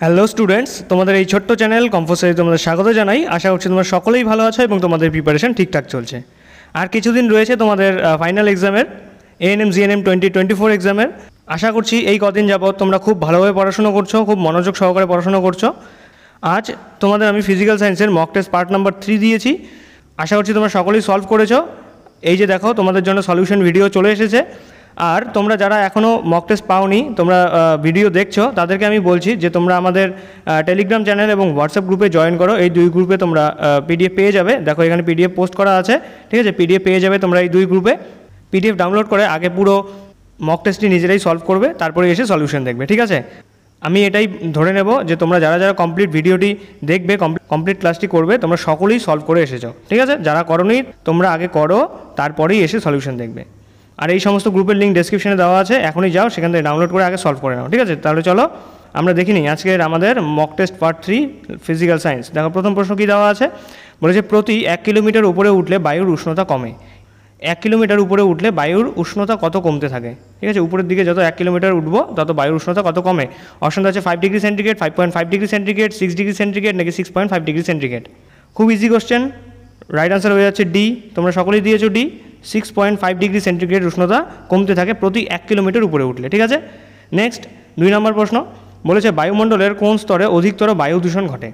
Hello students, তোমাদের এই ছোট্ট চ্যানেল কম্পোসারি তোমাদের স্বাগত জানাই। আশা করছি তোমরা সকলেই ভালো আছো এবং তোমাদের প্রিপারেশন ঠিকঠাক চলছে। আর কিছুদিন রয়েছে তোমাদের ফাইনাল এক্সামের, এএনএম জিএনএম 2024 এক্সামের। আশা করছি এই কদিন যাবৎ তোমরা খুব ভালোভাবে পড়াশোনা করছো, খুব মনোযোগ সহকারে পড়াশোনা করছো। আজ তোমাদের আমি ফিজিক্যাল সায়েন্সের মক টেস্ট পার্ট নাম্বার 3 দিয়েছি। আশা করছি তোমরা সকলেই সলভ করেছো। এই যে দেখো, তোমাদের জন্য সলিউশন ভিডিও চলে এসেছে। আর তোমরা যারা এখনও মক টেস্ট পাওনি, তোমরা ভিডিও দেখছো, তাদেরকে আমি বলছি যে তোমরা আমাদের টেলিগ্রাম চ্যানেল এবং হোয়াটসঅ্যাপ গ্রুপে জয়েন করো। এই দুই গ্রুপে তোমরা পিডিএফ পেয়ে যাবে। দেখো এখানে পিডিএফ পোস্ট করা আছে, ঠিক আছে? পিডিএফ পেয়ে যাবে তোমরা এই দুই গ্রুপে। পিডিএফ ডাউনলোড করে আগে পুরো মক টেস্টটি নিজেরাই সলভ করবে, তারপরে এসে সলিউশন দেখবে, ঠিক আছে? আমি এটাই ধরে নেব যে তোমরা যারা যারা কমপ্লিট ভিডিওটি দেখবে, কমপ্লিট ক্লাসটি করবে, তোমরা সকলেই সলভ করে এসেছো, ঠিক আছে? যারা করোনি তোমরা আগে করো, তারপরেই এসে সলিউশন দেখবে। আর এই সমস্ত গ্রুপের লিঙ্ক ডেসক্রিপশনে দেওয়া আছে, এখনই যাও সেখান থেকে ডাউনলোড করে আগে সলভ করে নাও, ঠিক আছে? তাহলে চলো আমরা দেখি নিই আজকের আমাদের mock test part 3 physical science. দেখো প্রথম প্রশ্ন কী দেওয়া আছে, বলেছে প্রতি 1 কিলোমিটার উপরে উঠলে বায়ুর উষ্ণতা কমে। 1 কিলোমিটার উপরে উঠলে বায়ুর উষ্ণতা কত কমতে থাকে, ঠিক আছে? উপরের দিকে যত 1 কিলোমিটার উঠবো তত বায়ুর উষ্ণতা কত কমে। অপশন আছে 5 degree centigrade, 5.5 degree centigrade, 6 degree centigrade নাকি 6.5 ডিগ্রি সেন্টিগ্রেড। খুব ইজি কোশ্চেন, রাইট আনসার হয়ে যাচ্ছে ডি। তোমরা সকলেই দিয়েছো ডি। 6.5 ডিগ্রি সেন্টিগ্রেড উষ্ণতা কমতে থাকে প্রতি 1 কিলোমিটার উপরে উঠলে, ঠিক আছে? নেক্সট 2 নম্বর প্রশ্ন, বলেছে বায়ুমণ্ডলের কোন স্তরে অধিকতর বায়ু দূষণ ঘটে।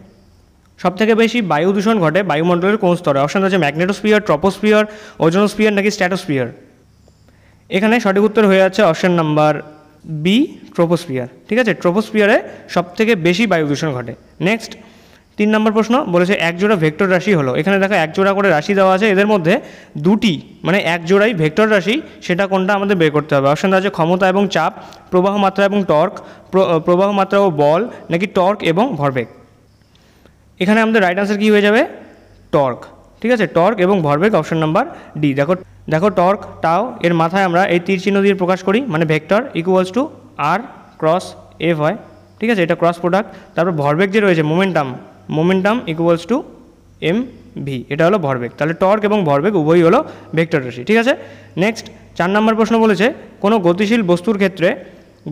সবথেকে বেশি বায়ু দূষণ ঘটে বায়ুমণ্ডলের কোন স্তরে। অপশন আছে ম্যাগনেটোস্ফিয়ার, ট্রপোস্ফিয়ার, ওজোনোস্ফিয়ার নাকি স্ট্র্যাটোস্ফিয়ার। এখানে সঠিক উত্তর হয়ে যাচ্ছে অপশন নাম্বার বি, ট্রপোস্ফিয়ার, ঠিক আছে? ট্রপোস্ফিয়ারে সবথেকে বেশি বায়ু দূষণ ঘটে। নেক্সট 3 নম্বর প্রশ্ন, বলেছে একজোড়া ভেক্টর রাশি হলো। এখানে দেখো একজোড়া করে রাশি দেওয়া আছে, এদের মধ্যে দুটি মানে এক জোড়াই ভেক্টর রাশি, সেটা কোনটা আমাদের বের করতে হবে। অপশন আছে ক্ষমতা এবং চাপ, প্রবাহ মাত্রা এবং টর্ক, প্রবাহ মাত্রা ও বল নাকি টর্ক এবং ভরবেগ। এখানে আমাদের রাইট আনসার কী হয়ে যাবে, টর্ক, ঠিক আছে? টর্ক এবং ভরবেগ, অপশন নাম্বার ডি। দেখো টর্ক টাও এর মাথায় আমরা এই তীর চিহ্ন দিয়ে প্রকাশ করি, মানে vector equals to R cross F হয়, ঠিক আছে? এটা ক্রস প্রোডাক্ট। তারপর ভরবেগ যে রয়েছে momentum equals to M V, এটা হলো ভরবেগ। তাহলে টর্ক এবং ভরবেগ উভয়ই হলো ভেক্টর রাশি, ঠিক আছে? নেক্সট 4 নম্বর প্রশ্ন, বলেছে কোনো গতিশীল বস্তুর ক্ষেত্রে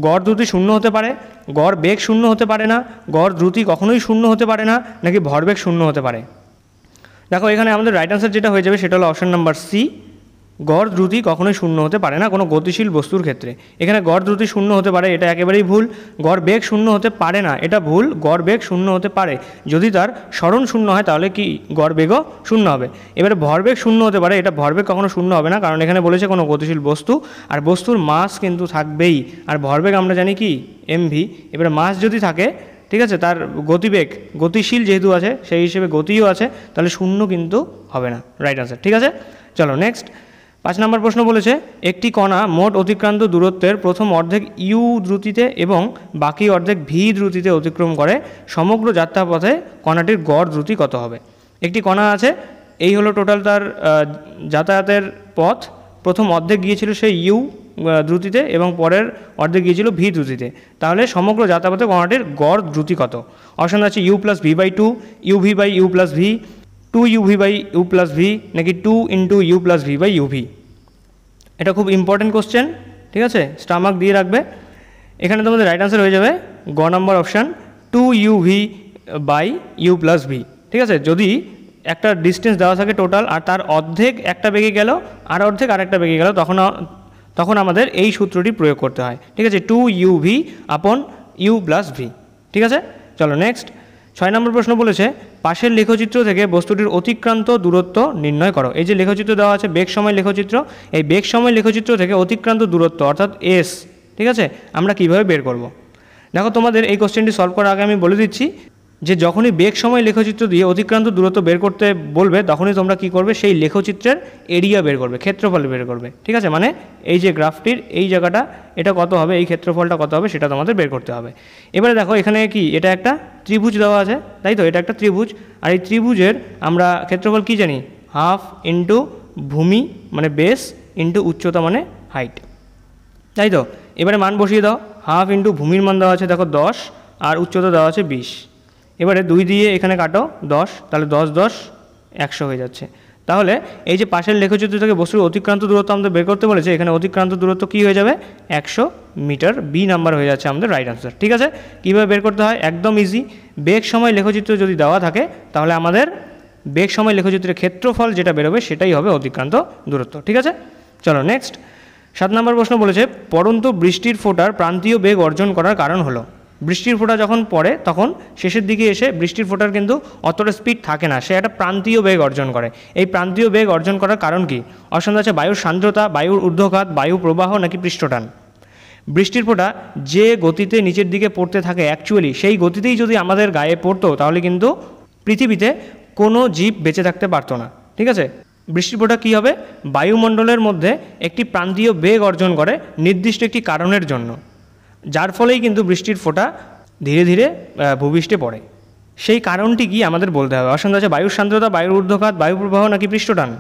গড় দ্রুতি শূন্য হতে পারে, গড় বেগ শূন্য হতে পারে না, গড় দ্রুতি কখনোই শূন্য হতে পারে না নাকি ভরবেগ শূন্য হতে পারে। দেখো এখানে আমাদের রাইট আনসার যেটা হয়ে যাবে সেটা হলো অপশন নাম্বার সি, গড় দ্রুতি কখনোই শূন্য হতে পারে না কোনো গতিশীল বস্তুর ক্ষেত্রে। এখানে গড় দ্রুতি শূন্য হতে পারে, এটা একেবারেই ভুল। গড় বেগ শূন্য হতে পারে না, এটা ভুল। গড় বেগ শূন্য হতে পারে, যদি তার সরণ শূন্য হয় তাহলে কি গড় বেগও শূন্য হবে। এবারে ভরবেগ শূন্য হতে পারে, এটা ভরবেগ কখনো শূন্য হবে না, কারণ এখানে বলেছে কোনো গতিশীল বস্তু, আর বস্তুর মাস কিন্তু থাকবেই। আর ভরবেগ আমরা জানি কি এমভি। এবারে মাস যদি থাকে, ঠিক আছে, তার গতিবেগ গতিশীল যেহেতু আছে সেই হিসেবে গতিও আছে, তাহলে শূন্য কিন্তু হবে না, রাইট আনসার, ঠিক আছে? চলো নেক্সট 5 নম্বর প্রশ্ন, বলেছে একটি কণা মোট অতিক্রান্ত দূরত্বের প্রথম অর্ধেক ইউ দ্রুতিতে এবং বাকি অর্ধেক ভি দ্রুতিতে অতিক্রম করে, সমগ্র যাত্রাপথে কণাটির গড় দ্রুতি কত হবে। একটি কণা আছে, এই হলো টোটাল তার যাতায়াতের পথ। প্রথম অর্ধেক গিয়েছিল সেই ইউ দ্রুতিতে এবং পরের অর্ধেক গিয়েছিল ভি দ্রুতিতে, তাহলে সমগ্র যাত্রাপথে কণাটির গড় দ্রুতি কত। অপশন আছে U plus V by 2, U V by U plus V, 2 UV by U plus V নাকি 2 into U plus V by UV. এটা খুব ইম্পর্টেন্ট কোশ্চেন, ঠিক আছে? স্টামাক দিয়ে রাখবে। এখানে তোমাদের রাইট আনসার হয়ে যাবে গ নম্বর option 2 UV by U plus V, ঠিক আছে? যদি একটা ডিস্টেন্স দেওয়া থাকে টোটাল, আর তার অর্ধেক একটা বেগে গেল আর অর্ধেক আরেকটা বেগে গেল, তখন আমাদের এই সূত্রটি প্রয়োগ করতে হয়, ঠিক আছে? 2 ইউভি আপন ইউ প্লাস ভি, ঠিক আছে? চলো নেক্সট 6 নম্বর প্রশ্ন, বলেছে পাশের লেখচিত্র থেকে বস্তুটির অতিক্রান্ত দূরত্ব নির্ণয় করো। এই যে লেখচিত্র দেওয়া আছে বেগ সময় লেখচিত্র, এই বেগ সময় লেখচিত্র থেকে অতিক্রান্ত দূরত্ব অর্থাৎ এস, ঠিক আছে, আমরা কিভাবে বের করব। দেখো তোমাদের এই কোশ্চেনটি সলভ করার আগে আমি বলে দিচ্ছি যে যখনই বেগ সময় লেখচিত্র দিয়ে অতিক্রান্ত দূরত্ব বের করতে বলবে, তখনই তোমরা কি করবে, সেই লেখচিত্রের এরিয়া বের করবে, ক্ষেত্রফল বের করবে, ঠিক আছে? মানে এই যে গ্রাফটির এই জায়গাটা এটা কত হবে, এই ক্ষেত্রফলটা কত হবে সেটা তোমাদের বের করতে হবে। এবারে দেখো এখানে কি, এটা একটা ত্রিভুজ দেওয়া আছে, তাই তো? এটা একটা ত্রিভুজ, আর এই ত্রিভুজের আমরা ক্ষেত্রফল কি জানি, হাফ ইন্টু ভূমি মানে বেস ইন্টু উচ্চতা মানে হাইট, তাই তো? এবারে মান বসিয়ে দাও, হাফ ইন্টু ভূমির মান দেওয়া আছে দেখো 10 আর উচ্চতা দেওয়া আছে 20। এবারে 2 দিয়ে এখানে কাটো 10, তাহলে 10 10 100 হয়ে যাচ্ছে। তাহলে এই যে পাশের লেখচিত্র থেকে বস্তুর অতিক্রান্ত দূরত্ব আমাদের বের করতে বলেছে, এখানে অতিক্রান্ত দূরত্ব কী হয়ে যাবে 100 মিটার, বি নাম্বার হয়ে যাচ্ছে আমাদের রাইট আনসার। ঠিক আছে, কীভাবে বের করতে হয় একদম ইজি। বেগ সময় লেখচিত্র যদি দেওয়া থাকে তাহলে আমাদের বেগ সময় লেখচিত্রের ক্ষেত্রফল যেটা বেরোবে সেটাই হবে অতিক্রান্ত দূরত্ব। ঠিক আছে, চলো নেক্সট 7 নম্বর প্রশ্ন বলেছে পড়ন্ত বৃষ্টির ফোঁটার প্রান্তীয় বেগ অর্জন করার কারণ হলো। বৃষ্টির ফোঁটা যখন পড়ে তখন শেষের দিকে এসে বৃষ্টির ফোঁটার কিন্তু অতটা স্পিড থাকে না, সে একটা প্রান্তীয় বেগ অর্জন করে। এই প্রান্তীয় বেগ অর্জন করার কারণ কি? অপশন আছে বায়ুর সান্দ্রতা, বায়ুর ঊর্ধ্বঘাত, বায়ু প্রবাহ নাকি পৃষ্ঠটান। বৃষ্টির ফোঁটা যে গতিতে নিচের দিকে পড়তে থাকে অ্যাকচুয়ালি সেই গতিতেই যদি আমাদের গায়ে পড়তো তাহলে কিন্তু পৃথিবীতে কোনো জীব বেঁচে থাকতে পারতো না। ঠিক আছে, বৃষ্টির ফোঁটা কী হবে? বায়ুমণ্ডলের মধ্যে একটি প্রান্তীয় বেগ অর্জন করে নির্দিষ্ট একটি কারণের জন্য, যার ফলেই কিন্তু বৃষ্টির ফোঁটা ধীরে ধীরে ভূপৃষ্ঠে পড়ে। সেই কারণটি কি আমাদের বলতে হবে। অপশন আছে বায়ুর সান্দ্রতা, বায়ুর ঊর্ধ্বঘাত, বায়ু প্রবাহ নাকি পৃষ্ঠটান।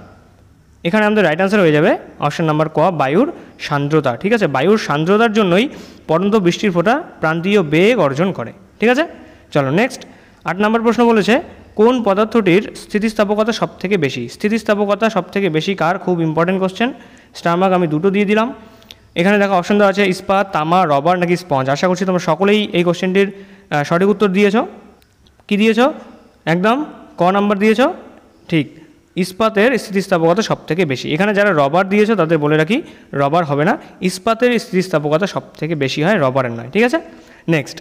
এখানে আমাদের রাইট আনসার হয়ে যাবে অপশন নাম্বার ক, বায়ুর সান্দ্রতা। ঠিক আছে, বায়ুর সান্দ্রতার জন্যই পড়ন্ত বৃষ্টির ফোঁটা প্রান্তীয় বেগ অর্জন করে। ঠিক আছে, চলো নেক্সট 8 নম্বর প্রশ্ন বলেছে কোন পদার্থটির স্থিতিস্থাপকতা সবথেকে বেশি। স্থিতিস্থাপকতা সবথেকে বেশি কার? খুব ইম্পর্টেন্ট কোশ্চেন, স্টার মার্ক আমি দুটো দিয়ে দিলাম। এখানে দেখো অপশন দেওয়া আছে ইস্পাত, তামা, রবার নাকি স্পঞ্জ। আশা করছি তোমরা সকলেই এই কোশ্চেনটির সঠিক উত্তর দিয়েছ। কি দিয়েছ? একদম ক নাম্বার দিয়েছ, ঠিক। ইস্পাতের স্থিতিস্থাপকতা সবথেকে বেশি। এখানে যারা রবার দিয়েছ তাদের বলে রাখি রবার হবে না, ইস্পাতের স্থিতিস্থাপকতা সবথেকে বেশি হয়, রবারের নয়। ঠিক আছে, নেক্সট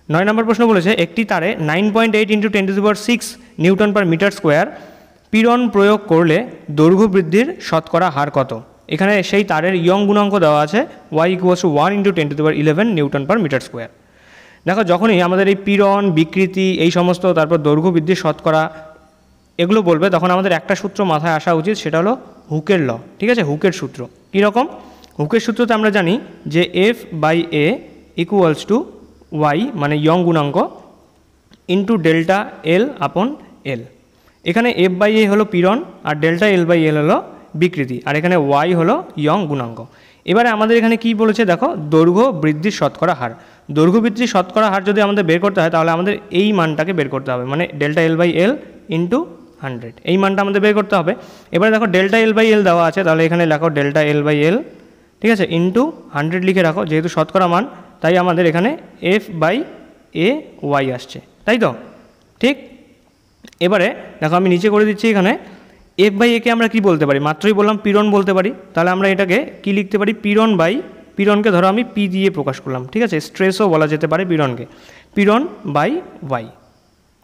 9 নম্বর প্রশ্ন বলেছে একটি তারে 9.8 × 10⁶ নিউটন পার মিটার স্কোয়ার পীড়ন প্রয়োগ করলে দৈর্ঘ্য বৃদ্ধির শতকরা হার কত। এখানে সেই তারের ইয়ং গুণাঙ্ক দেওয়া আছে y = 1 × 10⁻11 Newton per metre square. দেখো যখনই আমাদের এই পীড়ন, বিকৃতি, এই সমস্ত, তারপর দৈর্ঘ্য বৃদ্ধির শতকরা এগুলো বলবে তখন আমাদের একটা সূত্র মাথায় আসা উচিত, সেটা হলো হুকের ল। ঠিক আছে, হুকের সূত্র কীরকম? হুকের সূত্রতে আমরা জানি যে F/A = y মানে ইয়ং গুণাঙ্ক ইন্টু ডেল্টা L/L। এখানে F/A হলো পীড়ন আর ডেল্টা L/L হলো বিকৃতি, আর এখানে y হলো ইয়ং গুণাঙ্ক। এবারে আমাদের এখানে কি বলেছে দেখো, দৈর্ঘ্য বৃদ্ধির শতকরা হার। দৈর্ঘ্য বৃদ্ধির শতকরা হার যদি আমাদের বের করতে হয় তাহলে আমাদের এই মানটাকে বের করতে হবে, মানে ডেল্টা L/L × 100, এই মানটা আমাদের বের করতে হবে। এবারে দেখো ডেল্টা L/L দেওয়া আছে, তাহলে এখানে লেখো ডেল্টা L/L, ঠিক আছে, ইন্টু 100 লিখে রাখো, যেহেতু শতকরা মান তাই আমাদের এখানে F/A আসছে, তাই তো? ঠিক। এবারে দেখো আমি নিচে করে দিচ্ছি, এখানে F/A কে আমরা কি বলতে পারি? মাত্রই বললাম পীড়ন বলতে পারি, তাহলে আমরা এটাকে কি লিখতে পারি? পীড়নকে ধরো আমি P দিয়ে প্রকাশ করলাম। ঠিক আছে, স্ট্রেসও বলা যেতে পারে পীড়নকে, পীড়ন/y।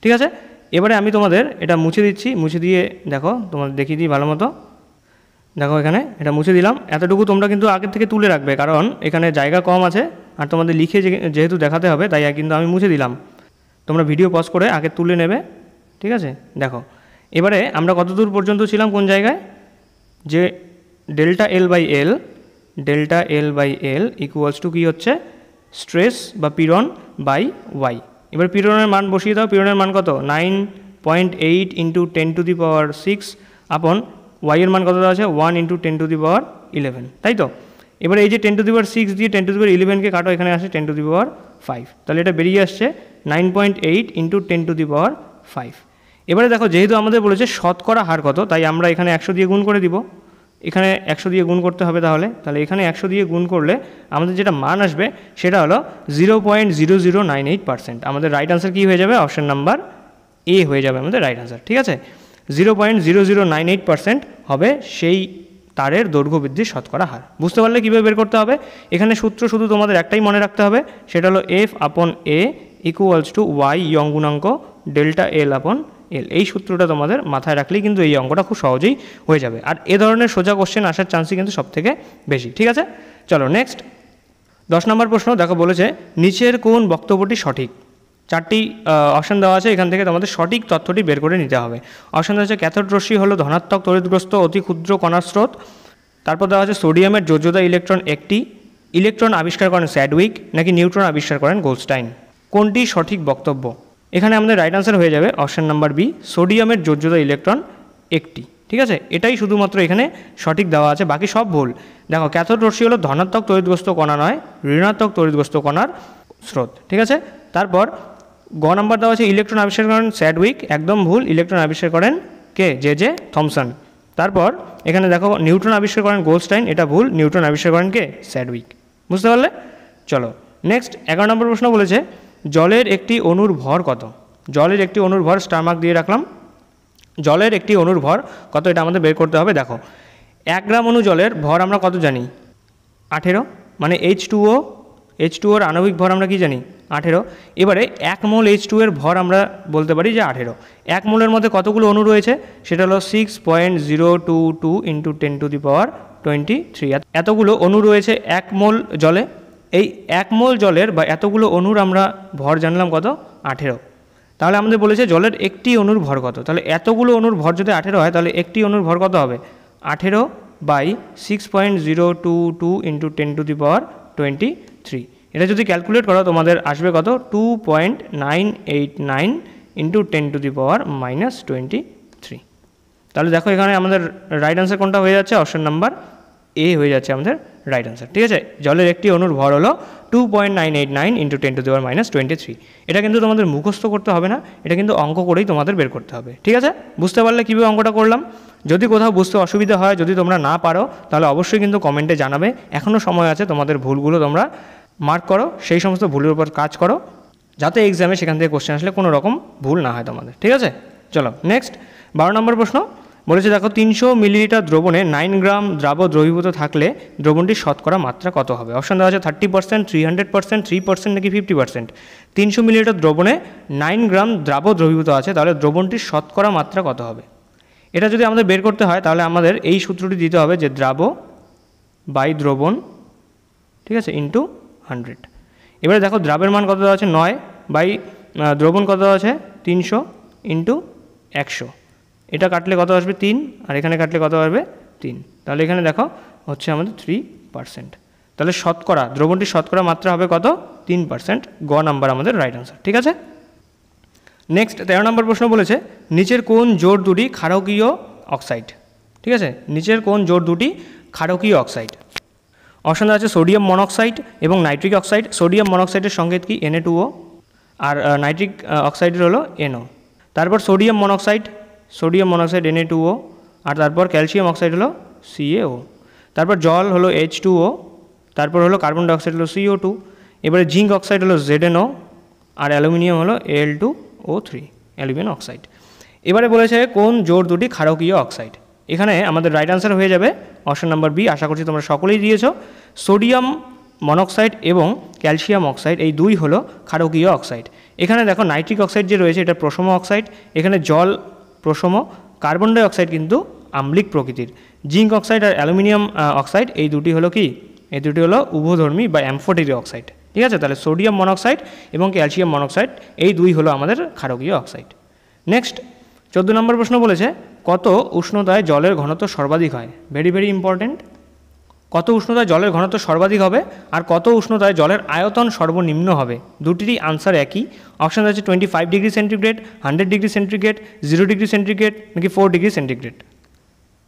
ঠিক আছে, এবারে আমি তোমাদের এটা মুছে দিচ্ছি, মুছে দিয়ে দেখো তোমাদের দেখিয়ে দিই ভালো মতো। দেখো এখানে এটা মুছে দিলাম। এতটুকু তোমরা কিন্তু আগের থেকে তুলে রাখবে, কারণ এখানে জায়গা কম আছে আর তোমাদের লিখে যেহেতু দেখাতে হবে তাই কিন্তু আমি মুছে দিলাম। তোমরা ভিডিও পজ করে আগে তুলে নেবে। ঠিক আছে, দেখো এবারে আমরা কত দূর পর্যন্ত ছিলাম, কোন জায়গায়, যে ডেল্টা L/L = কী হচ্ছে? স্ট্রেস বা পীড়ন বাই y। এবার পীড়নের মান বসিয়ে দাও। পীড়নের মান কত? 9.8 × 10⁶ আপন y এর মান কত দেওয়া আছে? 1 × 10⁻11, তাই তো? এবারে এই যে 10⁶ দিয়ে 10⁻11কে কাটো, এখানে আসে 10⁵। তাহলে এটা বেরিয়ে আসছে 9.8 × 10⁵। এবারে দেখো যেহেতু আমাদের বলেছে শতকরা হার কত, তাই আমরা এখানে 100 দিয়ে গুণ করে দিব। এখানে 100 দিয়ে গুণ করতে হবে, তাহলে এখানে 100 দিয়ে গুণ করলে আমাদের যেটা মান আসবে সেটা হলো 0.0098%। আমাদের রাইট আনসার কী হয়ে যাবে? অপশন নাম্বার A হয়ে যাবে আমাদের রাইট আনসার। ঠিক আছে, 0.0098% হবে সেই তারের দৈর্ঘ্য বৃদ্ধির শতকরা হার। বুঝতে পারলে কীভাবে বের করতে হবে? এখানে সূত্র শুধু তোমাদের একটাই মনে রাখতে হবে, সেটা হলো F/A = y ইয়ং গুণাঙ্ক ডেল্টা L/L। এই সূত্রটা তোমাদের মাথায় রাখলেই কিন্তু এই অঙ্কটা খুব সহজেই হয়ে যাবে। আর এ ধরনের সোজা কোশ্চেন আসার চান্সই কিন্তু সবথেকে বেশি। ঠিক আছে, চলো নেক্সট 10 নম্বর প্রশ্ন। দেখো বলেছে নিচের কোন বক্তব্যটি সঠিক। 4টি অপশান দেওয়া আছে, এখান থেকে তোমাদের সঠিক তথ্যটি বের করে নিতে হবে। অপশান দেওয়া আছে ক্যাথোড রশ্মি হলো ধনাত্মক তড়িৎগ্রস্ত অতি ক্ষুদ্র কণার স্রোত। তারপর দেওয়া আছে সোডিয়ামের যোজ্যতা ইলেকট্রন একটি। ইলেকট্রন আবিষ্কার করেন স্যাডউইক, নাকি নিউট্রন আবিষ্কার করেন গোল্ডস্টাইন। কোনটি সঠিক বক্তব্য? এখানে আমাদের রাইট আনসার হয়ে যাবে অপশান নাম্বার বি, সোডিয়ামের যোজ্যতা ইলেকট্রন একটি। ঠিক আছে, এটাই শুধুমাত্র এখানে সঠিক দেওয়া আছে, বাকি সব ভুল। দেখো ক্যাথোড রশ্মি হলো ধনাত্মক তড়িৎগ্রস্ত কণা নয়, ঋণাত্মক তড়িৎগ্রস্ত কণার স্রোত। ঠিক আছে, তারপর গ নাম্বার দেওয়া আছে ইলেকট্রন আবিষ্কার করেন স্যাডউইক, একদম ভুল। ইলেকট্রন আবিষ্কার করেন কে? J Thomson. তারপর এখানে দেখো নিউটন আবিষ্কার করেন গোল্ডস্টাইন, এটা ভুল, নিউটন আবিষ্কার করেন কে? স্যাডউইক। বুঝতে পারলে? চলো নেক্সট 11 নম্বর প্রশ্ন বলেছে জলের একটি অণুর ভর কত? জলের একটি অণুর ভর স্টার মার্ক দিয়ে রাখলাম। জলের একটি অণুর ভর কত এটা আমাদের বের করতে হবে। দেখো 1 গ্রাম অণু জলের ভর আমরা কত জানি? 18, মানে H2ওর আণবিক ভর আমরা কি জানি? 18। এবারে 1 মোল H2 এর ভর আমরা বলতে পারি যে 18। 1 মোলের মধ্যে কতগুলো অণু রয়েছে? সেটা হলো 6.022 × 10⁻23। এতগুলো অণু রয়েছে 1 মোল জলে। এই 1 মোল জলের বা এতগুলো অণুর আমরা ভর জানলাম কত? 18। তাহলে আমাদের বলেছে জলের একটি অণুর ভর কত। তাহলে এতগুলো অণুর ভর যদি 18 হয় তাহলে একটি অণুর ভর কত হবে? 18/6.022 × 10⁻23। এটা যদি ক্যালকুলেট করো তোমাদের আসবে কত? 2.989 × 10⁻23। তাহলে দেখো এখানে আমাদের রাইট আনসার কোনটা হয়ে যাচ্ছে? অপশন নাম্বার এ হয়ে যাচ্ছে আমাদের রাইট আনসার। ঠিক আছে, জলের একটি অণুর ভর হলো 2.989 × 10⁻23। এটা কিন্তু তোমাদের মুখস্থ করতে হবে না, এটা কিন্তু অঙ্ক করেই তোমাদের বের করতে হবে। ঠিক আছে, বুঝতে পারলে কীভাবে অঙ্কটা করলাম? যদি কোথাও বুঝতে অসুবিধা হয়, যদি তোমরা না পারো, তাহলে অবশ্যই কিন্তু কমেন্টে জানাবে। এখনও সময় আছে, তোমাদের ভুলগুলো তোমরা মার্ক করো, সেই সমস্ত ভুলের উপর কাজ করো, যাতে এক্সামে সেখান থেকে কোশ্চেন আসলে কোনো রকম ভুল না হয় তোমাদের। ঠিক আছে, চলো নেক্সট 12 নম্বর প্রশ্ন বলেছে দেখো 300 মিলিলিটার দ্রবণে 9 গ্রাম দ্রাব দ্রবীভূত থাকলে দ্রবণটির শতকরা মাত্রা কত হবে? অপশন দেওয়া আছে 30%, 300%, 3% নাকি 50%। 300 মিলিলিটার দ্রবণে 9 গ্রাম দ্রাব দ্রবীভূত আছে, তাহলে দ্রবণটির শতকরা মাত্রা কত হবে? এটা যদি আমাদের বের করতে হয় তাহলে আমাদের এই সূত্রটি দিতে হবে যে দ্রাব বাই দ্রবণ, ঠিক আছে, ইন্টু 100। এবারে দেখো দ্রাবের মান কত দেওয়া আছে? 9 বাই দ্রবণ কত দেওয়া আছে? 300 ইন্টু 100। এটা কাটলে কত আসবে? 3, আর এখানে কাটলে কত আসবে? 3। তাহলে এখানে দেখো হচ্ছে আমাদের 3%। তাহলে শতকরা, দ্রবণটির শতকরা মাত্রা হবে কত? 3%। গ নাম্বার আমাদের রাইট আনসার। ঠিক আছে, নেক্সট 13 নম্বর প্রশ্ন বলেছে নিচের কোন জোড় দুটি ক্ষারকীয় অক্সাইড? ঠিক আছে, নিচের কোন জোড় দুটি ক্ষারকীয় অক্সাইড? অপশন আছে সোডিয়াম মনোক্সাইড এবং নাইট্রিক অক্সাইড। সোডিয়াম মনোক্সাইডের সংকেত কি? Na2O, আর নাইট্রিক অক্সাইডের হলো NO। তারপর সোডিয়াম মনোক্সাইড Na2O, আর তারপর ক্যালসিয়াম অক্সাইড হলো CaO। তারপর জল হলো H2O, তারপর হলো কার্বন ডাইঅক্সাইড হলো CO2। এবারে জিঙ্ক অক্সাইড হলো ZnO, আর অ্যালুমিনিয়াম হলো Al2O3, অ্যালুমিনিয়াম অক্সাইড। এবারে বলেছে কোন জোড় দুটি ক্ষারকীয় অক্সাইড? এখানে আমাদের রাইট আনসার হয়ে যাবে অপশন নাম্বার বি। আশা করছি তোমরা সকলেই দিয়েছ। সোডিয়াম মনোক্সাইড এবং ক্যালসিয়াম অক্সাইড এই দুই হলো ক্ষারকীয় অক্সাইড। এখানে দেখো নাইট্রিক অক্সাইড যে রয়েছে এটা প্রশম অক্সাইড, এখানে জল প্রশম, কার্বন ডাই অক্সাইড কিন্তু আম্লিক প্রকৃতির। জিঙ্ক অক্সাইড আর অ্যালুমিনিয়াম অক্সাইড এই দুটি হলো কি? এই দুটি হলো উভধর্মী বা অ্যামফোটেরিক অক্সাইড। ঠিক আছে, তাহলে সোডিয়াম মনোক্সাইড এবং ক্যালসিয়াম মনোক্সাইড এই দুই হলো আমাদের ক্ষারকীয় অক্সাইড। নেক্সট 14 নম্বর প্রশ্ন বলেছে কত উষ্ণতায় জলের ঘনত্ব সর্বাধিক হয়? Very very important. কত উষ্ণতায় জলের ঘনত্ব সর্বাধিক হবে আর কত উষ্ণতায় জলের আয়তন সর্বনিম্ন হবে? দুটিরই আনসার একই। অপশান আছে 25 degree centigrade, 100 degree centigrade, 0 degree centigrade নাকি 4 ডিগ্রি সেন্টিগ্রেড।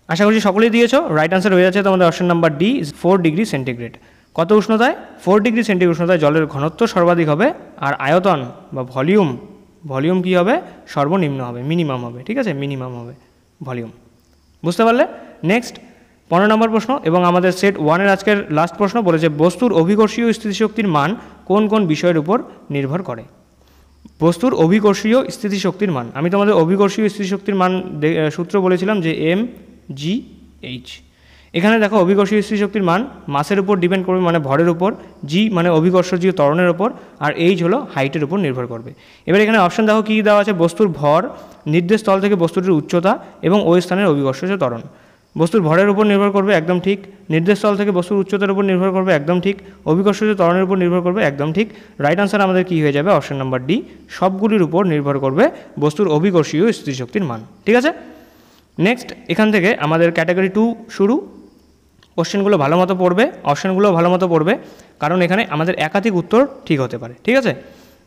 আশা করছি সকলেই দিয়েছো। রাইট আনসার হয়ে যাচ্ছে তোমাদের option number D, 4 degree centigrade. কত উষ্ণতায়? 4 ডিগ্রি সেন্টিগ্রেড উষ্ণতায় জলের ঘনত্ব সর্বাধিক হবে আর আয়তন বা ভলিউম কী হবে? সর্বনিম্ন হবে, মিনিমাম হবে। ঠিক আছে, মিনিমাম হবে ভলিউম। বুঝতে পারলে? নেক্সট 15 নম্বর প্রশ্ন এবং আমাদের সেট 1-এর আজকের লাস্ট প্রশ্ন বলেছে বস্তুর অভিকর্ষীয় স্থিতিশক্তির মান কোন কোন বিষয়ের উপর নির্ভর করে? বস্তুর অভিকর্ষীয় স্থিতিশক্তির মান, আমি তোমাদের অভিকর্ষীয় স্থিতিশক্তির মান সূত্র বলেছিলাম যে mgh। এখানে দেখো অভিকর্ষীয় স্থিতিশক্তির মান মাসের উপর ডিপেন্ড করবে, মানে ভরের উপর, জি মানে অভিকর্ষজীয় ত্বরণের উপর, আর এইচ হলো হাইটের উপর নির্ভর করবে। এবার এখানে অপশান দেখো কী দেওয়া আছে? বস্তুর ভর, নির্দেশ স্থল থেকে বস্তুটির উচ্চতা এবং ওই স্থানের অভিকর্ষজ ত্বরণ। বস্তুর ভরের উপর নির্ভর করবে, একদম ঠিক। নির্দেশ স্থল থেকে বস্তুর উচ্চতার উপর নির্ভর করবে, একদম ঠিক। অভিকর্ষজ ত্বরণের উপর নির্ভর করবে, একদম ঠিক। রাইট আনসার আমাদের কী হয়ে যাবে? অপশন নাম্বার ডি, সবগুলির উপর নির্ভর করবে বস্তুর অভিকর্ষীয় স্থিতিশক্তির মান। ঠিক আছে, নেক্সট এখান থেকে আমাদের ক্যাটাগরি 2 শুরু। কোশ্চেনগুলো ভালো মতো পড়বে, অপশানগুলো ভালো মতো পড়বে, কারণ এখানে আমাদের একাধিক উত্তর ঠিক হতে পারে। ঠিক আছে,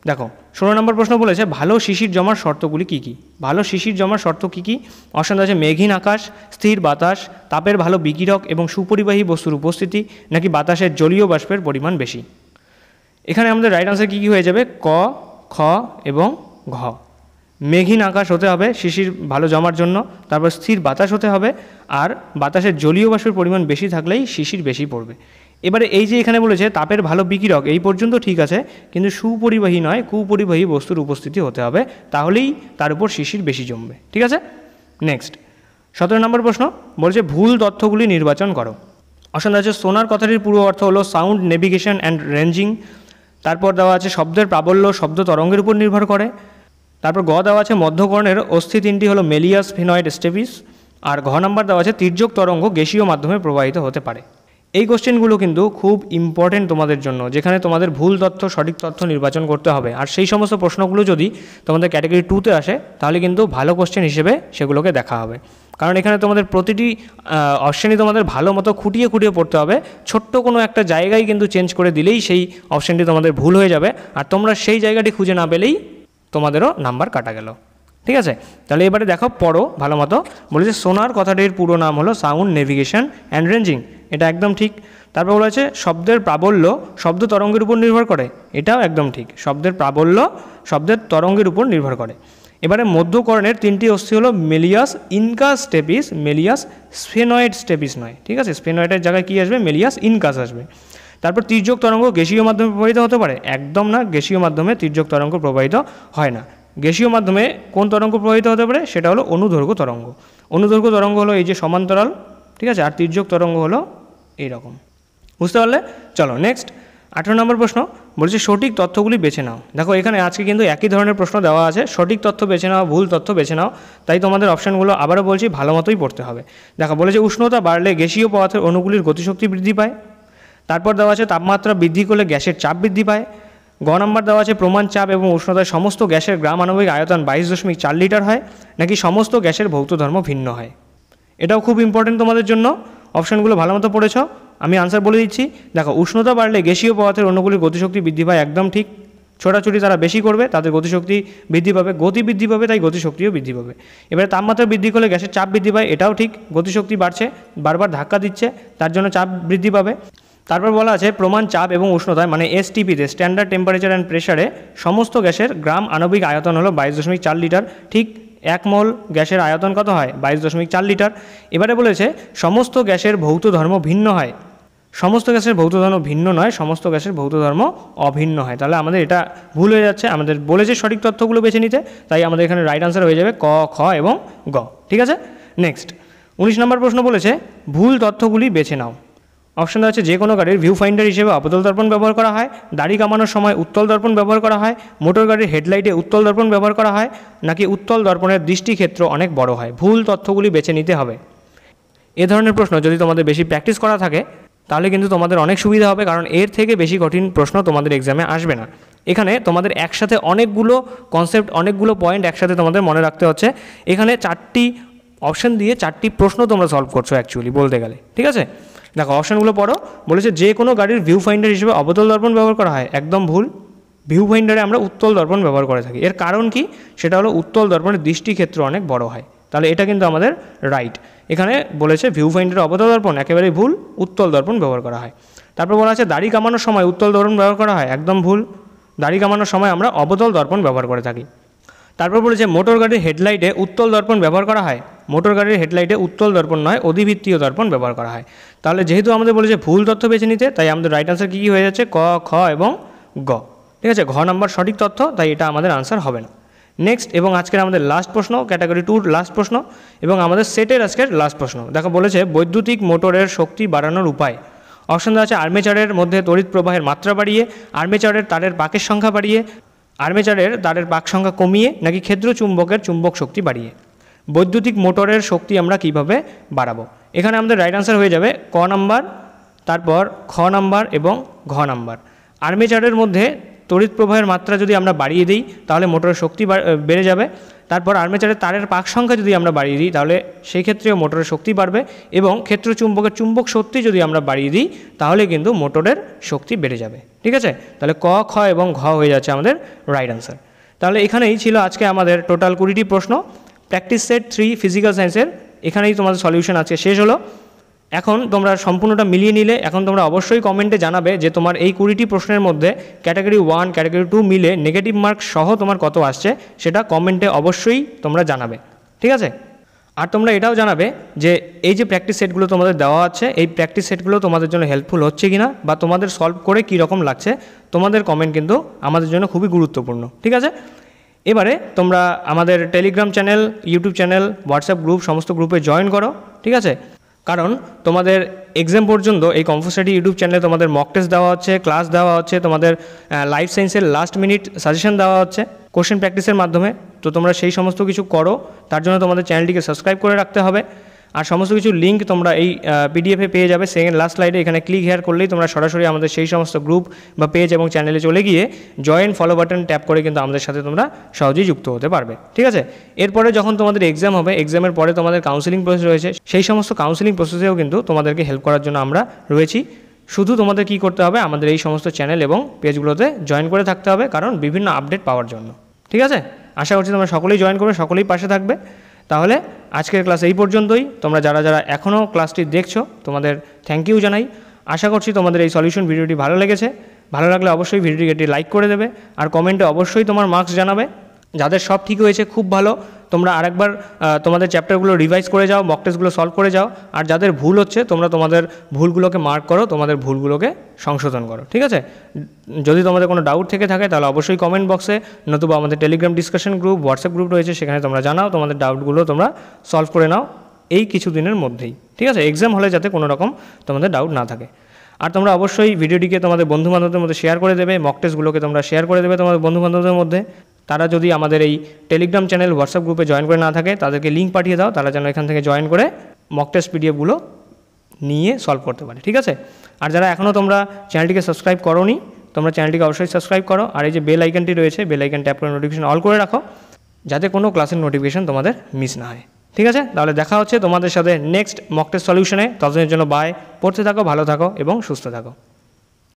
দেখো 16 নম্বর প্রশ্ন বলেছে ভালো শিশির জমার শর্তগুলি কী কী? ভালো শিশির জমার শর্ত কী কী? অপশান আছে মেঘহীন আকাশ, স্থির বাতাস, তাপের ভালো বিকিরক এবং সুপরিবাহী বস্তুর উপস্থিতি, নাকি বাতাসের জলীয় বাষ্পের পরিমাণ বেশি। এখানে আমাদের রাইট আনসার কী কী হয়ে যাবে? ক, খ এবং ঘ। মেঘহীন আকাশ হতে হবে শিশির ভালো জমার জন্য, তারপর স্থির বাতাস হতে হবে, আর বাতাসের জলীয় বাষ্পের পরিমাণ বেশি থাকলেই শিশির বেশি পড়বে। এবারে এই যে এখানে বলেছে তাপের ভালো বিকিরক, এই পর্যন্ত ঠিক আছে, কিন্তু সুপরিবাহী নয় কুপরিবাহী বস্তুর উপস্থিতি হতে হবে, তাহলেই তার উপর শিশির বেশি জমবে। ঠিক আছে, নেক্সট 17 নম্বর প্রশ্ন বলছে ভুল তথ্যগুলি নির্বাচন করো। অপশন আছে সোনার কথাটির পুরো অর্থ হলো সাউন্ড নেভিগেশন অ্যান্ড রেঞ্জিং। তারপর দেওয়া আছে শব্দের প্রাবল্য শব্দ তরঙ্গের উপর নির্ভর করে। তারপর গ দেওয়া আছে মধ্যকর্ণের অস্থি তিনটি হলো মেলিয়াস, স্ফেনয়েড, স্টেপিস। আর ঘ নাম্বার দেওয়া আছে তির্যক তরঙ্গ গ্যাসীয় মাধ্যমে প্রবাহিত হতে পারে। এই কোশ্চেনগুলো কিন্তু খুব ইম্পর্টেন্ট তোমাদের জন্য, যেখানে তোমাদের ভুল তথ্য সঠিক তথ্য নির্বাচন করতে হবে। আর সেই সমস্ত প্রশ্নগুলো যদি তোমাদের ক্যাটাগরি 2তে আসে তাহলে কিন্তু ভালো কোশ্চেন হিসেবে সেগুলোকে দেখা হবে, কারণ এখানে তোমাদের প্রতিটি অপশানই তোমাদের ভালো মতো খুঁটিয়ে খুঁটিয়ে পড়তে হবে। ছোট্ট কোনো একটা জায়গায় কিন্তু চেঞ্জ করে দিলেই সেই অপশানটি তোমাদের ভুল হয়ে যাবে, আর তোমরা সেই জায়গাটি খুঁজে না পেলেই তোমাদেরও নাম্বার কাটা গেল। ঠিক আছে, তাহলে এবারে দেখো পড়ো ভালো মতো। বলেছে সোনার কথাটির পুরো নাম হলো সাউন্ড নেভিগেশন অ্যান্ড রেঞ্জিং, এটা একদম ঠিক। তারপর বলেছে শব্দের প্রাবল্য শব্দ তরঙ্গের উপর নির্ভর করে, এটাও একদম ঠিক, শব্দের প্রাবল্য শব্দের তরঙ্গের উপর নির্ভর করে। এবারে মধ্যকর্ণের তিনটি অস্থি হলো malleus, incus, stapes. Malleus sphenoid, stapes নয়। ঠিক আছে, স্ফেনয়েডের জায়গায় কী আসবে, মেলিয়াস ইনকাস আসবে। তারপর তির্যক তরঙ্গ গ্যাসীয় মাধ্যমে প্রবাহিত হতে পারে, একদম না, গ্যাসীয় মাধ্যমে তির্যক তরঙ্গ প্রবাহিত হয় না। গ্যাসীয় মাধ্যমে কোন তরঙ্গ প্রবাহিত হতে পারে, সেটা হলো অনুদৈর্ঘ্য তরঙ্গ। অনুদৈর্ঘ্য তরঙ্গ হলো এই যে সমান্তরাল, ঠিক আছে, আর তির্যক তরঙ্গ হলো এইরকম। বুঝতে পারলে? চলো নেক্সট 18 নম্বর প্রশ্ন বলছে সঠিক তথ্যগুলি বেছে নাও। দেখো এখানে আজকে কিন্তু একই ধরনের প্রশ্ন দেওয়া আছে, সঠিক তথ্য বেছে নাও, ভুল তথ্য বেছে নাও। তাই তোমাদের অপশানগুলো আবারও বলছি ভালো মতোই পড়তে হবে। দেখো বলেছে উষ্ণতা বাড়লে গ্যাসীয় পদার্থের অণুগুলির গতিশক্তি বৃদ্ধি পায়। তারপর দেওয়া আছে তাপমাত্রা বৃদ্ধি করলে গ্যাসের চাপ বৃদ্ধি পায়। গ নম্বর দেওয়া আছে প্রমাণ চাপ এবং উষ্ণতায় সমস্ত গ্যাসের গ্রাম আণবিক আয়তন 22.4 লিটার হয়, নাকি সমস্ত গ্যাসের ভৌত ধর্ম ভিন্ন হয়। এটাও খুব ইম্পর্টেন্ট তোমাদের জন্য, অপশানগুলো ভালো মতো পড়েছ। আমি আনসার বলে দিচ্ছি। দেখো উষ্ণতা বাড়লে গ্যাসীয় পদার্থের অণুগুলির গতিশক্তি বৃদ্ধি পায়, একদম ঠিক। ছোটাছুটি তারা বেশি করবে, তাদের গতিশক্তি বৃদ্ধি পাবে, গতি বৃদ্ধি পাবে, তাই গতিশক্তিও বৃদ্ধি পাবে। এবারে তাপমাত্রা বৃদ্ধি করলে গ্যাসের চাপ বৃদ্ধি পায়, এটাও ঠিক, গতিশক্তি বাড়ছে, বারবার ধাক্কা দিচ্ছে, তার জন্য চাপ বৃদ্ধি পাবে। তারপর বলা আছে প্রমাণ চাপ এবং উষ্ণতায় মানে এসটিপিতে, স্ট্যান্ডার্ড টেম্পারেচার অ্যান্ড প্রেশারে সমস্ত গ্যাসের গ্রাম আণবিক আয়তন হলো 22.4 লিটার। ঠিক, 1 মোল গ্যাসের আয়তন কত হয়, 22.4 লিটার। এবারে বলেছে সমস্ত গ্যাসের ভৌত ধর্ম ভিন্ন হয়। সমস্ত গ্যাসের ভৌত ধর্ম ভিন্ন নয়, সমস্ত গ্যাসের ভৌত ধর্ম অভিন্ন হয়। তাহলে আমাদের এটা ভুল হয়ে যাচ্ছে, আমাদের বলেছে সঠিক তথ্যগুলো বেছে নিতে, তাই আমাদের এখানে রাইট আনসার হয়ে যাবে ক, খ এবং গ। ঠিক আছে, নেক্সট 19 নম্বর প্রশ্ন বলেছে ভুল তথ্যগুলি বেছে নাও। অপশন আছে যে কোনো গাড়ির ভিউ ফাইন্ডার হিসেবে অবতল দর্পণ ব্যবহার করা হয়, দাড়ি কামানোর সময় উত্তল দর্পণ ব্যবহার করা হয়, মোটর গাড়ির হেডলাইটে উত্তল দর্পণ ব্যবহার করা হয়, নাকি উত্তল দর্পণের দৃষ্টিক্ষেত্র অনেক বড় হয়। ভুল তথ্যগুলি বেছে নিতে হবে। এ ধরনের প্রশ্ন যদি তোমাদের বেশি প্র্যাকটিস করা থাকে তাহলে কিন্তু তোমাদের অনেক সুবিধা হবে, কারণ এর থেকে বেশি কঠিন প্রশ্ন তোমাদের এক্সামে আসবে না। এখানে তোমাদের একসাথে অনেকগুলো কনসেপ্ট, অনেকগুলো পয়েন্ট একসাথে তোমাদের মনে রাখতে হচ্ছে। এখানে 4টি অপশন দিয়ে 4টি প্রশ্ন তোমরা সলভ করছো অ্যাকচুয়ালি বলতে গেলে। ঠিক আছে, দেখো অপশানগুলো পড়ো। বলেছে যে কোনো গাড়ির ভিউ ফাইন্ডার হিসেবে অবতল দর্পণ ব্যবহার করা হয়, একদম ভুল। ভিউ ফাইন্ডারে আমরা উত্তল দর্পণ ব্যবহার করে থাকি। এর কারণ কি, সেটা হলো উত্তল দর্পণের দৃষ্টিক্ষেত্র অনেক বড় হয়। তাহলে এটা কিন্তু আমাদের রাইট। এখানে বলেছে ভিউ ফাইন্ডারে অবতল দর্পণ একেবারেই ভুল, উত্তল দর্পণ ব্যবহার করা হয়। তারপর বলা আছে দাড়ি কামানোর সময় উত্তল দর্পণ ব্যবহার করা হয়, একদম ভুল। দাড়ি কামানোর সময় আমরা অবতল দর্পণ ব্যবহার করে থাকি। তারপর বলেছে মোটর গাড়ির হেডলাইটে উত্তল দর্পণ ব্যবহার করা হয়, মোটর গাড়ির হেডলাইটে উত্তল দর্পণ নয় অধিবৃত্তীয় দর্পণ ব্যবহার করা হয়। তাহলে যেহেতু আমাদের বলেছে ভুল তথ্য বেছে নিতে, তাই আমাদের রাইট আনসার কী হয়ে যাচ্ছে, ক, খ এবং গ। ঠিক আছে, ঘ নাম্বার সঠিক তথ্য, তাই এটা আমাদের আনসার হবে না। নেক্সট এবং আজকের আমাদের লাস্ট প্রশ্ন, ক্যাটাগরি 2 লাস্ট প্রশ্ন এবং আমাদের সেটের আজকের লাস্ট প্রশ্ন। দেখো বলেছে বৈদ্যুতিক মোটরের শক্তি বাড়ানোর উপায়। অপশন দেওয়া আছে আর্মেচারের মধ্যে তড়িৎ প্রবাহের মাত্রা বাড়িয়ে, আর্মেচারের তারের পাকের সংখ্যা বাড়িয়ে, আর্মেচারের তারের পাক সংখ্যা কমিয়ে, নাকি ক্ষেত্র চুম্বকের চুম্বক শক্তি বাড়িয়ে। বৈদ্যুতিক মোটরের শক্তি আমরা কিভাবে বাড়াবো। এখানে আমাদের রাইট আনসার হয়ে যাবে ক নাম্বার, তারপর খ নাম্বার এবং ঘ নাম্বার। আর্মেচারের মধ্যে তড়িৎ প্রবাহের মাত্রা যদি আমরা বাড়িয়ে দিই তাহলে মোটরের শক্তি বেড়ে যাবে। তারপর আর্মেচারের তারের পাক সংখ্যা যদি আমরা বাড়িয়ে দিই তাহলে সেই ক্ষেত্রেও মোটরের শক্তি বাড়বে, এবং ক্ষেত্র চুম্বকের চুম্বক শক্তি যদি আমরা বাড়িয়ে দিই তাহলে কিন্তু মোটরের শক্তি বেড়ে যাবে। ঠিক আছে, তাহলে ক, খ এবং ঘ হয়ে যাচ্ছে আমাদের রাইট আনসার। তাহলে এখানেই ছিল আজকে আমাদের টোটাল 20টি প্রশ্ন, প্র্যাকটিস সেট 3 ফিজিক্যাল সায়েন্সের। এখানেই তোমাদের সলিউশন আজকে শেষ হলো। এখন তোমরা সম্পূর্ণটা মিলিয়ে নিলে এখন তোমরা অবশ্যই কমেন্টে জানাবে যে তোমার এই 20টি প্রশ্নের মধ্যে ক্যাটাগরি 1 ক্যাটাগরি 2 মিলে নেগেটিভ মার্কস সহ তোমার কত আসছে সেটা কমেন্টে অবশ্যই তোমরা জানাবে, ঠিক আছে। আর তোমরা এটাও জানাবে যে এই যে প্র্যাকটিস সেটগুলো তোমাদের দেওয়া আছে এই প্র্যাকটিস সেটগুলো তোমাদের জন্য হেল্পফুল হচ্ছে কিনা বা তোমাদের সলভ করে কী রকম লাগছে। তোমাদের কমেন্ট কিন্তু আমাদের জন্য খুবই গুরুত্বপূর্ণ, ঠিক আছে। এবারে তোমরা আমাদের Telegram channel, YouTube channel, WhatsApp group সমস্ত গ্রুপে জয়েন করো, ঠিক আছে। কারণ তোমাদের এক্সাম পর্যন্ত এই কম্পোস্টাডি ইউটিউব চ্যানেলে তোমাদের মক টেস্ট দেওয়া হচ্ছে, ক্লাস দেওয়া হচ্ছে, তোমাদের লাইফ সায়েন্সের লাস্ট মিনিট সাজেশন দেওয়া হচ্ছে কোশ্চেন প্র্যাকটিসের মাধ্যমে। তো তোমরা সেই সমস্ত কিছু করো, তার জন্য তোমাদের চ্যানেলটিকে সাবস্ক্রাইব করে রাখতে হবে। আর সমস্ত কিছু লিঙ্ক তোমরা এই পিডিএফে পেয়ে যাবে সেকেন্ড লাস্ট স্লাইডে। এখানে ক্লিক হেয়ার করলেই তোমরা সরাসরি আমাদের সেই সমস্ত গ্রুপ বা পেজ এবং চ্যানেলে চলে গিয়ে জয়েন ফলো বাটন ট্যাপ করে কিন্তু আমাদের সাথে তোমরা সহজেই যুক্ত হতে পারবে, ঠিক আছে। এরপরে যখন তোমাদের এক্সাম হবে, এক্সামের পরে তোমাদের কাউন্সেলিং প্রসেস রয়েছে, সেই সমস্ত কাউন্সেলিং প্রসেসেও কিন্তু তোমাদেরকে হেল্প করার জন্য আমরা রয়েছি। শুধু তোমাদের কী করতে হবে, আমাদের এই সমস্ত চ্যানেল এবং পেজগুলোতে জয়েন করে থাকতে হবে, কারণ বিভিন্ন আপডেট পাওয়ার জন্য, ঠিক আছে। আশা করছি তোমরা সকলেই জয়েন করবে, সকলেই পাশে থাকবে। তাহলে আজকের ক্লাস এই পর্যন্তই। তোমরা যারা যারা এখনও ক্লাসটি দেখছো তোমাদের থ্যাংক ইউ জানাই। আশা করছি তোমাদের এই সলিউশন ভিডিওটি ভালো লেগেছে। ভালো লাগলে অবশ্যই ভিডিওটিকে একটি লাইক করে দেবে আর কমেন্টে অবশ্যই তোমার মার্কস জানাবে। যাদের সব ঠিক হয়েছে খুব ভালো, তোমরা আরেকবার তোমাদের চ্যাপ্টারগুলো রিভাইজ করে যাও, মক টেস্টগুলো সলভ করে যাও। আর যাদের ভুল হচ্ছে তোমরা তোমাদের ভুলগুলোকে মার্ক করো, তোমাদের ভুলগুলোকে সংশোধন করো, ঠিক আছে। যদি তোমাদের কোনো ডাউট থেকে থাকে তাহলে অবশ্যই কমেন্ট বক্সে, নতুবা আমাদের Telegram discussion group, WhatsApp group রয়েছে, সেখানে তোমরা জানাও, তোমাদের ডাউটগুলো তোমরা সলভ করে নাও এই কিছু দিনের মধ্যেই, ঠিক আছে। এক্সাম হলে যাতে কোনো রকম তোমাদের ডাউট না থাকে। আর তোমরা অবশ্যই ভিডিওটিকে তোমাদের বন্ধুবান্ধবদের মধ্যে শেয়ার করে দেবে, মক টেস্টগুলোকে তোমরা শেয়ার করে দেবে তোমাদের বন্ধুবান্ধবদের মধ্যে। তারা যদি আমাদের এই টেলিগ্রাম চ্যানেল, হোয়াটসঅ্যাপ গ্রুপে জয়েন করে না থাকে তাদেরকে লিঙ্ক পাঠিয়ে দাও, তারা যেন এখান থেকে জয়েন করে মক টেস্ট পিডিএফগুলো নিয়ে সলভ করতে পারে, ঠিক আছে। আর যারা এখনও তোমরা চ্যানেলটিকে সাবস্ক্রাইব করোনি, তোমরা চ্যানেলটিকে অবশ্যই সাবস্ক্রাইব করো। আর এই যে বেল আইকনটি রয়েছে, বেল আইকন ট্যাপ করে নোটিফিকেশন অল করে রাখো, যাতে কোনো ক্লাসের নোটিফিকেশন তোমাদের মিস না হয়, ঠিক আছে। তাহলে দেখা হচ্ছে তোমাদের সাথে নেক্সট মক টেস্ট সলিউশনে। ততদিনের জন্য বাই, পড়তে থাকো, ভালো থাকো এবং সুস্থ থাকো।